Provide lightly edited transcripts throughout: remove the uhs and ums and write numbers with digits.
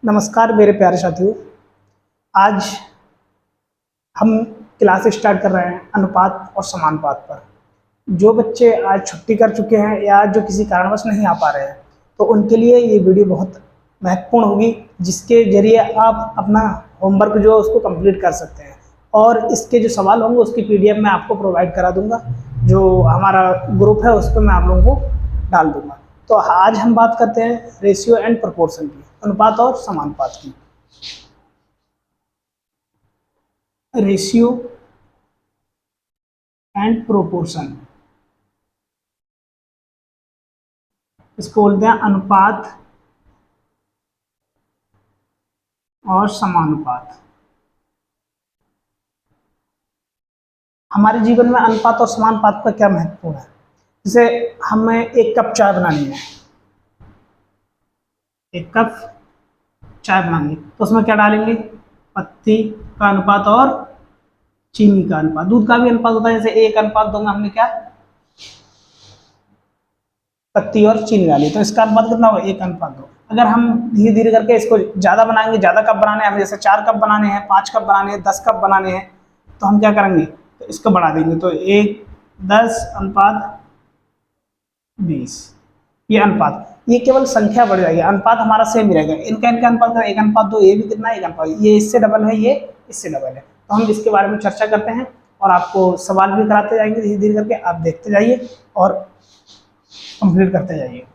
नमस्कार मेरे प्यारे साथियों। आज हम क्लास स्टार्ट कर रहे हैं अनुपात और समानुपात पर। जो बच्चे आज छुट्टी कर चुके हैं या जो किसी कारणवश नहीं आ पा रहे हैं, तो उनके लिए ये वीडियो बहुत महत्वपूर्ण होगी, जिसके ज़रिए आप अपना होमवर्क जो है उसको कंप्लीट कर सकते हैं। और इसके जो सवाल होंगे उसकी पीडीएफ मैं आपको प्रोवाइड करा दूंगा, जो हमारा ग्रुप है उस पर मैं आप लोगों को डाल दूंगा। तो आज हम बात करते हैं रेशियो एंड प्रोपोर्शन की, अनुपात और समानुपात की। रेशियो एंड प्रोपोर्शन, इसको बोलते हैं अनुपात और समानुपात। हमारे जीवन में अनुपात और समानुपात का क्या महत्वपूर्ण है? जैसे हमें एक कप चाय बनानी है, एक कप चाय बनानी है, तो उसमें क्या डालेंगे? पत्ती का अनुपात और चीनी का अनुपात। दूध का भी अनुपात होता है, जैसे 1:2 में हमने क्या पत्ती और चीनी डाली, तो इसका अनुपात कितना होगा? 1:2। अगर हम धीरे धीरे करके इसको ज़्यादा बनाएंगे, ज़्यादा कप बनाने हैं हमें, जैसे 4 कप बनाने हैं, 5 कप बनाने हैं, 10 कप बनाने हैं, तो हम क्या करेंगे? तो इसको बढ़ा देंगे, तो 1:10:20 ये अनुपात। ये केवल संख्या बढ़ जाएगी, अनुपात हमारा सेम ही रहेगा। इनका इनका अनुपात 1:2, ये भी कितना है? 1:2। ये इससे डबल है, ये इससे डबल है। तो हम इसके बारे में चर्चा करते हैं और आपको सवाल भी कराते जाएंगे धीरे धीरे करके। आप देखते जाइए और कंप्लीट करते जाइए।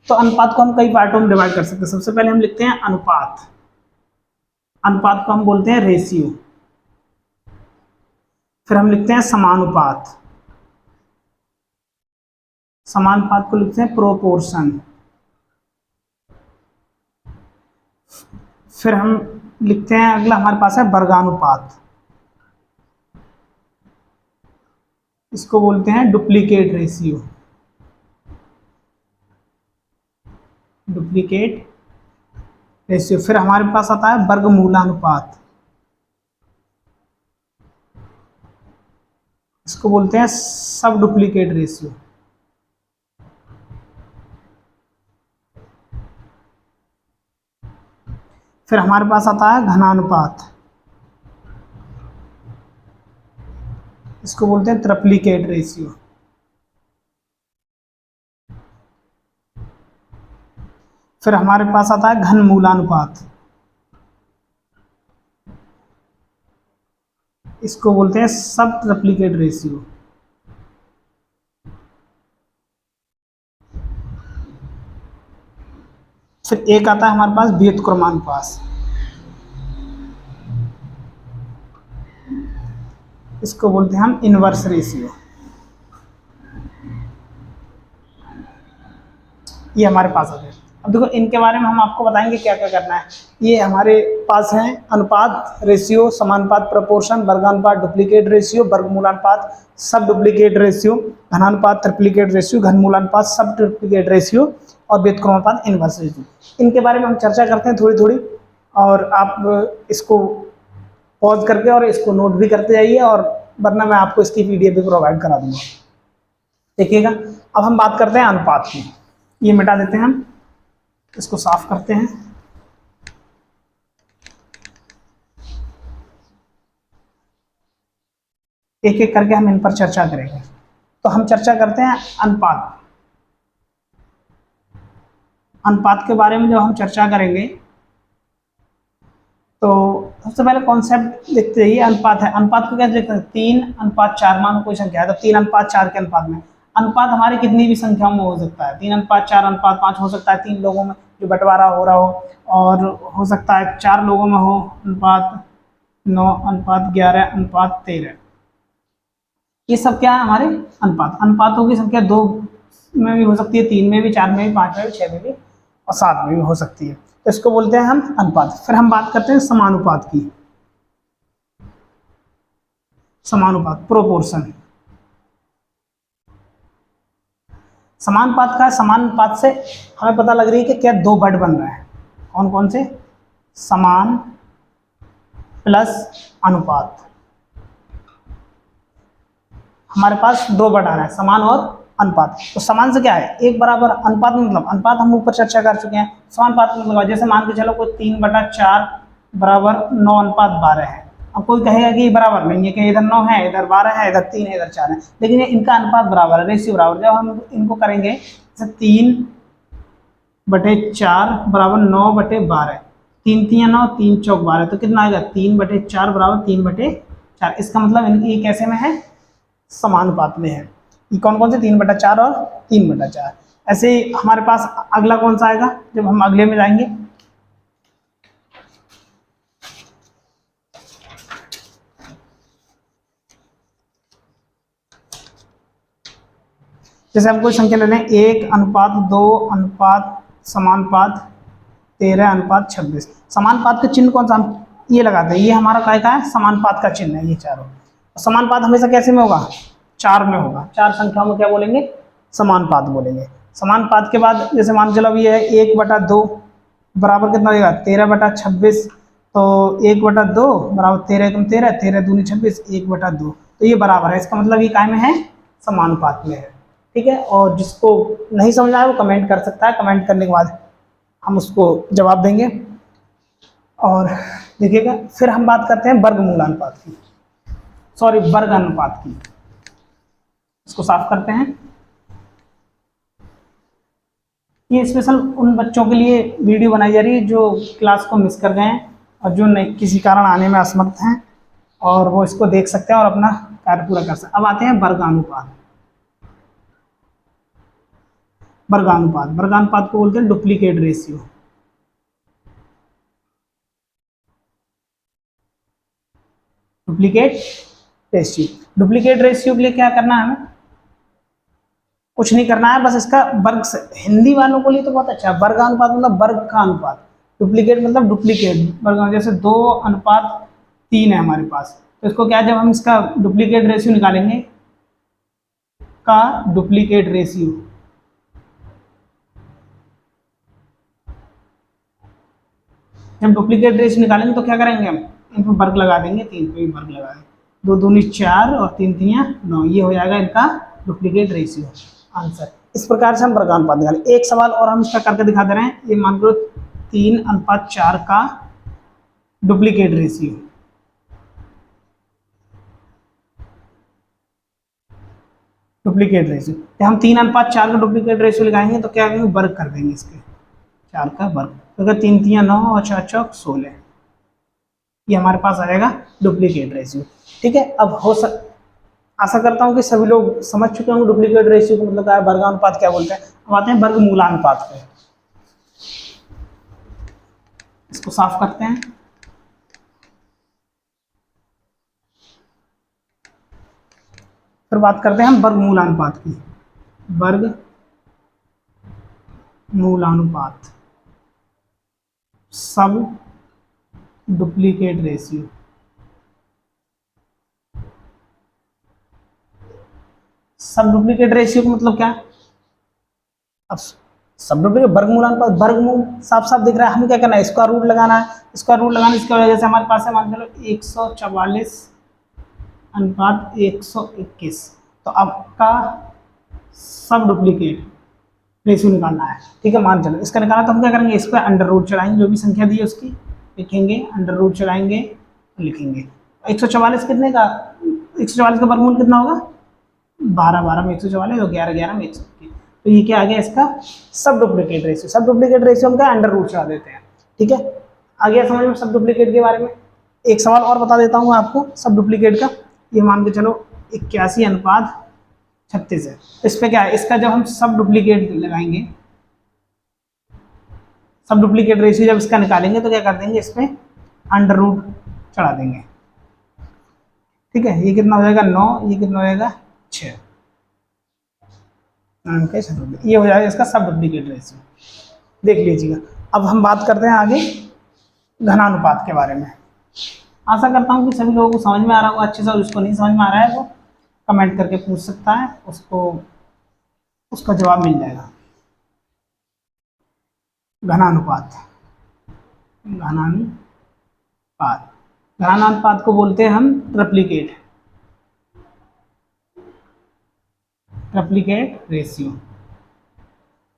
तो अनुपात को हम कई पार्टों में डिवाइड कर सकते हैं। सबसे पहले हम लिखते हैं अनुपात। अनुपात को हम बोलते हैं रेशियो। फिर हम लिखते हैं समानुपात। समानुपात को लिखते हैं प्रोपोर्शन। फिर हम लिखते हैं, अगला हमारे पास है वर्गानुपात। इसको बोलते हैं डुप्लीकेट रेशियो। Duplicate ratio. फिर हमारे पास आता है वर्गमूलानुपात। इसको बोलते हैं सब डुप्लीकेट रेशियो। फिर हमारे पास आता है घनानुपात। इसको बोलते हैं ट्रिप्लिकेट रेशियो। फिर हमारे पास आता है घनमूलानुपात। इसको बोलते हैं सब ट्रिप्लिकेट रेशियो। फिर एक आता है हमारे पास व्युत्क्रमानुपात। इसको बोलते हैं हम इनवर्स रेशियो। ये हमारे पास आ गए। अब देखो, इनके बारे में हम आपको बताएंगे क्या क्या करना है। ये हमारे पास हैं अनुपात, रेशियो, समानुपात, प्रोपोर्शन, वर्गानुपात, डुप्लीकेट रेशियो, वर्गमूलानुपात, सब डुप्लीकेट रेशियो, घनानुपात, ट्रिप्लिकेट रेशियो, घनमूलानुपात, सब ट्रिप्लिकेट रेशियो और व्युत्क्रमानुपात, इनवर्स रेशियो। इनके बारे में हम चर्चा करते हैं थोड़ी थोड़ी, और आप इसको पॉज करके और इसको नोट भी करते जाइए, और वरना मैं आपको इसकी पीडीएफ भी प्रोवाइड करा दूंगा। देखिएगा, अब हम बात करते हैं अनुपात की। ये मिटा देते हैं हम, इसको साफ करते हैं। एक एक करके हम इन पर चर्चा करेंगे। तो हम चर्चा करते हैं अनुपात। अनुपात के बारे में जब हम चर्चा करेंगे तो सबसे पहले कॉन्सेप्ट लिखते ही अनुपात है। अनुपात को कैसे लिखते हैं? 3:4 मान कोई संख्या है, तो 3:4 के अनुपात में। अनुपात हमारी कितनी भी संख्याओं में हो सकता है, 3:4:5 हो सकता है, 3 लोगों में जो बंटवारा हो रहा हो, और हो सकता है 4 लोगों में हो अनुपात, 9:11:13। ये सब क्या है? हमारे अनुपात। अनुपातों की संख्या 2 में भी हो सकती है, 3 में भी, 4 में भी, 5 में भी, 6 में भी और 7 में भी हो सकती है। तो इसको बोलते हैं हम अनुपात। फिर हम बात करते हैं समानुपात की। समानुपात, प्रोपोर्शन। समानुपात का, समानुपात से हमें पता लग रही है कि क्या 2 वर्ड बन रहे हैं। कौन कौन से? समान प्लस अनुपात। हमारे पास दो बढ़ा रहा है, समान और अनुपात। तो समान से क्या है, एक बराबर, अनुपात मतलब अनुपात हम ऊपर चर्चा कर चुके हैं। समानुपात मतलब जैसे मान के चलो कोई 3/4 बराबर 9:12 है। अब कोई कहेगा कि बराबर नहीं है, कि इधर 9 है, इधर 12 है, इधर 3 है, इधर 4 है, लेकिन ये इनका अनुपात बराबर है, रेशियो बराबर। जब हम इनको करेंगे जैसे 3/4 बराबर 9/12, 3 3 9, 3 चौक 12, तो कितना आएगा 3/4 बराबर 3/4। इसका मतलब ये कैसे में है, समानुपात में है। ये कौन कौन से, 3/4 और 3/4। ऐसे ही हमारे पास अगला कौन सा आएगा, जब हम अगले में जाएंगे, जैसे हम कोई संख्या ले लें 1:2 समानुपात 13:26। समानुपात का चिन्ह कौन सा, हम ये लगाते हैं, ये हमारा काय का है, समानुपात का चिन्ह है ये चारों। समानुपात हमेशा कैसे में होगा, 4 में होगा। 4 संख्याओं में क्या बोलेंगे, समानुपात बोलेंगे। समानुपात के बाद जैसे मान चलो अभी है 1/2 बराबर कितना होगा 13/26, तो 1/2 बराबर 13 × 13 दूनी 26, 1/2, तो ये बराबर है। इसका मतलब ये काय में है, समानुपात में है। ठीक है, और जिसको नहीं समझ आया वो कमेंट कर सकता है, कमेंट करने के बाद हम उसको जवाब देंगे। और देखिएगा, फिर हम बात करते हैं वर्गमूलानुपात की, सॉरी वर्गानुपात की। इसको साफ करते हैं। ये स्पेशल उन बच्चों के लिए वीडियो बनाई जा रही है जो क्लास को मिस कर गए हैं और जो नहीं किसी कारण आने में असमर्थ हैं, और वो इसको देख सकते हैं और अपना कार्य पूरा कर सकते हैं। अब आते हैं वर्गानुपात। वर्गानुपात, वर्गानुपात को बोलते हैं duplicate ratio. Duplicate ratio, duplicate ratio के लिए क्या करना है हमें, कुछ नहीं करना है, बस इसका वर्ग से, हिंदी वालों के लिए तो बहुत अच्छा है। वर्गानुपात मतलब वर्ग का अनुपात, डुप्लीकेट मतलब डुप्लीकेट वर्ग। जैसे 2:3 है हमारे पास, तो इसको क्या, जब हम इसका डुप्लीकेट रेशियो निकालेंगे, का डुप्लीकेट रेशियो, जब डुप्लीकेट रेशियो निकालेंगे तो क्या करेंगे, हम इन पर वर्ग लगा देंगे, 3 पे भी वर्ग लगा देंगे, 2 दूनी 4 और 3 3 9, ये हो जाएगा इनका डुप्लीकेट रेशियो आंसर। इस प्रकार से हम वर्गानुपात निकालें। एक सवाल और हम इसका करके दिखा दे रहे हैं, ये मान लो 3:4 का डुप्लीकेट रेशियो, डुप्लीकेट रेशियो, जब हम 3:4 का डुप्लीकेट रेशियो लगाएंगे तो क्या करेंगे, वर्ग कर देंगे इसके, 4 का वर्ग, तो अगर 3 3 9 और 4 चौक 16, ये हमारे पास आ जाएगा डुप्लीकेट रेशियो। ठीक है, अब आशा करता हूँ कि सभी लोग समझ चुके होंगे डुप्लीकेट रेशियो को मतलब क्या है, वर्गानुपात क्या बोलते हैं। अब आते हैं वर्गमूलानुपात पे, इसको साफ करते हैं। फिर बात करते हैं हम वर्गमूलानुपात की। वर्गमूलानुपात, सब डुप्लीकेट रेशियो, सब डुप्लीकेट रेशियो का मतलब क्या है, अब सब डुप्लीकेट वर्गमूलानुपात, वर्गमूल साफ साफ दिख रहा है, हमें क्या करना है, स्क्वायर रूट लगाना है। स्क्वायर रूट लगाने की वजह से हमारे पास है, मान चलो 144:121, तो आपका सब डुप्लीकेट रेशियो निकालना है। ठीक है, मान चलो इसका निकालना, तो हम क्या करेंगे, इस पर अंडर रूट चढ़ाएंगे, जो भी संख्या दी है उसकी लिखेंगे, अंडर रूट चढ़ाएंगे, लिखेंगे 144 कितने का, 144 का वर्गमूल कितना होगा, 12 12 में 144 और 11 11 में 121, तो ये क्या आ गया इसका सब डुप्लीकेट रेशियो। सब डुप्लीकेट रेशियो हम क्या अंडर रूट चढ़ा देते हैं। ठीक है, आ गया समझ में सब डुप्लीकेट के बारे में। एक सवाल और बता देता हूँ आपको सब डुप्लीकेट का, ये मान के चलो 81:36 है, तो इस पर क्या है, इसका जब हम सब डुप्लीकेट लगाएंगे, सब डुप्लीकेट रेशियो जब इसका निकालेंगे तो क्या कर देंगे, इस पर अंडर रूट चढ़ा देंगे। ठीक है, ये कितना हो जाएगा 9, ये कितना हो जाएगा 6, ये हो जाएगा इसका सब डुप्लीकेट रेशियो, देख लीजिएगा। अब हम बात करते हैं आगे घनानुपात के बारे में। आशा करता हूँ कि सभी लोगों को समझ में आ रहा होगा अच्छे से, और जिसको नहीं समझ में आ रहा है वो कमेंट करके पूछ सकता है, उसको उसका जवाब मिल जाएगा। घनानुपात, घनानुपात, घनानुपात को बोलते हैं हम triplicate, triplicate ratio.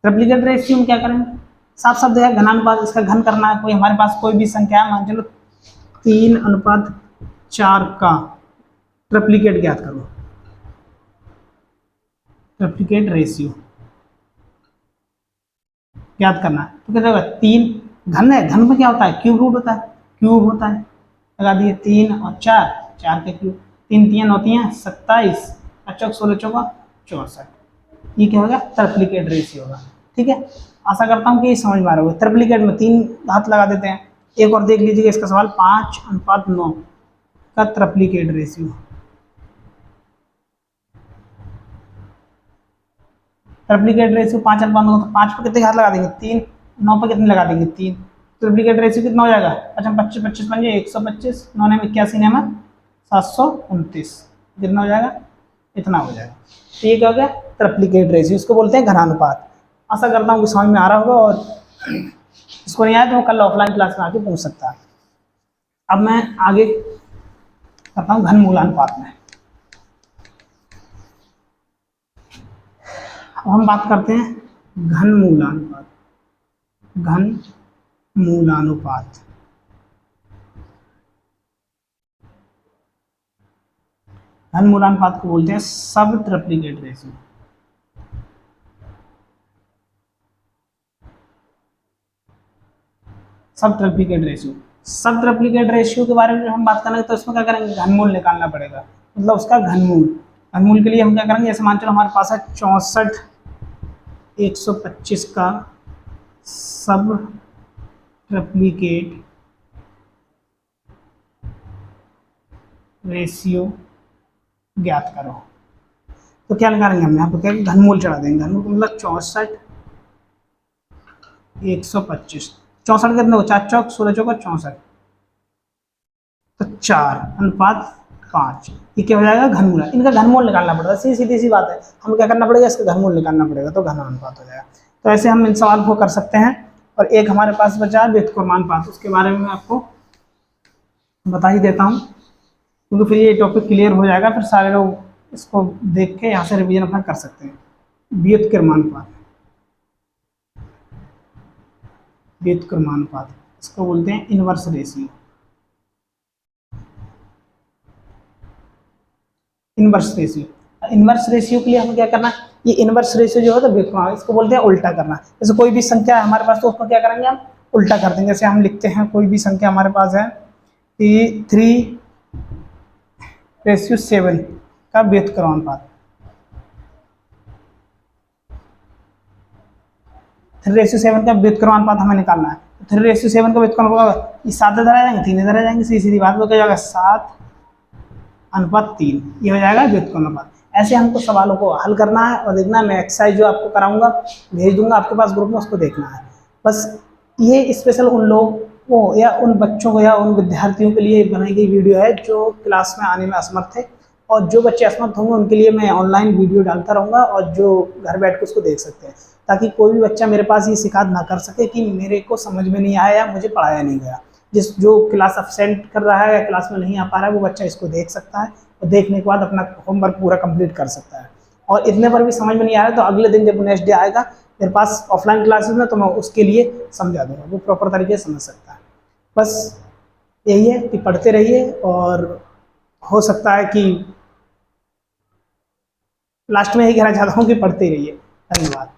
Triplicate ratio में क्या करेंगे, साफ साफ देखा घनानुपात, इसका घन करना है। कोई हमारे पास कोई भी संख्या है, मान चलो 3:4 का ट्रिप्लिकेट ज्ञात करो, ट्रिप्लिकेट रेशियो ज्ञात करना है। तो क्या होगा, 3 घन है, घन में क्या होता है, क्यूब रूट होता है, क्यूब होता है। लगा दिए 3 और 4, 4 के क्यूब, 3 3 होती हैं 27, 5 16 चौका 64। ये क्या होगा, ट्रिप्लिकेट रेशियो होगा। ठीक है, आशा करता हूँ कि ये समझ में आ रहा होगा। ट्रिप्लिकेट में 3 घात लगा देते हैं। एक और देख लीजिएगा इसका सवाल, 5:9 का ट्रिप्लिकेट रेशियो। ट्रिप्लिकेट रेशियो 5:9, तो 5 पे कितने घात लगा देंगे, 3, 9 पे कितने लगा देंगे, 3। ट्रिप्लिकेट रेशियो कितना हो जाएगा, अच्छा 25 25 पंजे 125, 9 ने 81 ने 729, कितना हो जाएगा, इतना हो जाएगा। तो ये क्या हो गया, ट्रिप्लिकेट रेशियो, इसको बोलते हैं घनानुपात। आशा करता हूँ कि समझ में आ रहा होगा, और इसको नहीं आया तो कल ऑफलाइन क्लास में आके पूछ सकता है। अब मैं आगे करता हूँ घनमूलानुपात में। अब हम बात करते हैं घनमूलानुपात। घनमूलानुपात, घनमूलानुपात को बोलते हैं सब ट्रिप्लिकेट रेशियो। सब ट्रिप्लिकेट रेशियो, सब ट्रिप्लिकेट रेशियो के बारे में जब हम बात करेंगे तो इसमें क्या करेंगे, घनमूल निकालना पड़ेगा, मतलब उसका घनमूल। घनमूल के लिए हम क्या करेंगे, जैसे मान चलो हमारे पास है 64 125 का सब ट्रिप्लिकेट रेशियो ज्ञात करो। तो क्या निकालेंगे हम यहाँ पर, क्या घनमूल चढ़ा देंगे। घनमूल मतलब 64 125, 64 कितने हो, 4 चौक 16 चौका 64, तो 4:5। ये क्या हो जाएगा, घनमूल। इनका घनमूल निकालना पड़ेगा, सीधी सी बात है। हमें क्या करना पड़ेगा, इसका घनमूल निकालना पड़ेगा, तो घनानुपात हो जाएगा। तो ऐसे हम इन सवाल को कर सकते हैं। और एक हमारे पास बचा है व्युत्क्रमानुपात, उसके बारे में मैं आपको बता ही देता हूँ, क्योंकि फिर ये टॉपिक क्लियर हो जाएगा, फिर सारे लोग इसको देख के यहाँ से रिवीजन अपना कर सकते हैं। व्युत्क्रमानुपात, व्युत्क्रमानुपात इसको बोलते हैं inverse ratio. Inverse ratio, inverse ratio के लिए हमें क्या करना है, ये इनवर्स रेशियो जो है तो व्युत्क्रम, इसको बोलते हैं उल्टा करना। जैसे कोई भी संख्या है हमारे पास, तो उसको क्या करेंगे, हम उल्टा कर देंगे। जैसे हम लिखते हैं, कोई भी संख्या हमारे पास है कि 3:7 का व्युत्क्रमानुपात, 3:7 का व्युत्क्रमानुपात हमें निकालना है। 3:7 का व्युत्क्रमानुपात, ये 7 इधर आ जाएंगे, 3 इधर आ जाएंगे, सीधी बात हो जाएगा 7:3, ये हो जाएगा व्युत्क्रमानुपात। ऐसे हमको सवालों को हल करना है और देखना है। मैं एक्सरसाइज जो आपको कराऊंगा भेज दूंगा आपके पास ग्रुप में, उसको देखना है बस। ये स्पेशल उन लोगों को या उन बच्चों को या उन विद्यार्थियों के लिए बनाई गई वीडियो है जो क्लास में आने में असमर्थ थे, और जो बच्चे असमर्थ होंगे उनके लिए मैं ऑनलाइन वीडियो डालता रहूँगा, और जो घर बैठ के उसको देख सकते हैं, ताकि कोई भी बच्चा मेरे पास ये शिकायत ना कर सके कि मेरे को समझ में नहीं आया या मुझे पढ़ाया नहीं गया। जो क्लास अब्सेंट कर रहा है या क्लास में नहीं आ पा रहा है, वो बच्चा इसको देख सकता है और देखने के बाद अपना होमवर्क पूरा कंप्लीट कर सकता है। और इतने पर भी समझ में नहीं आया तो अगले दिन जब नेक्स्ट डे आएगा मेरे पास ऑफलाइन क्लासेस में, तो मैं उसके लिए समझा दूंगा, वो प्रॉपर तरीके से समझ सकता है। बस यही है कि पढ़ते रहिए, और हो सकता है कि लास्ट में यही कहना चाहता हूँ कि पढ़ते रहिए। धन्यवाद।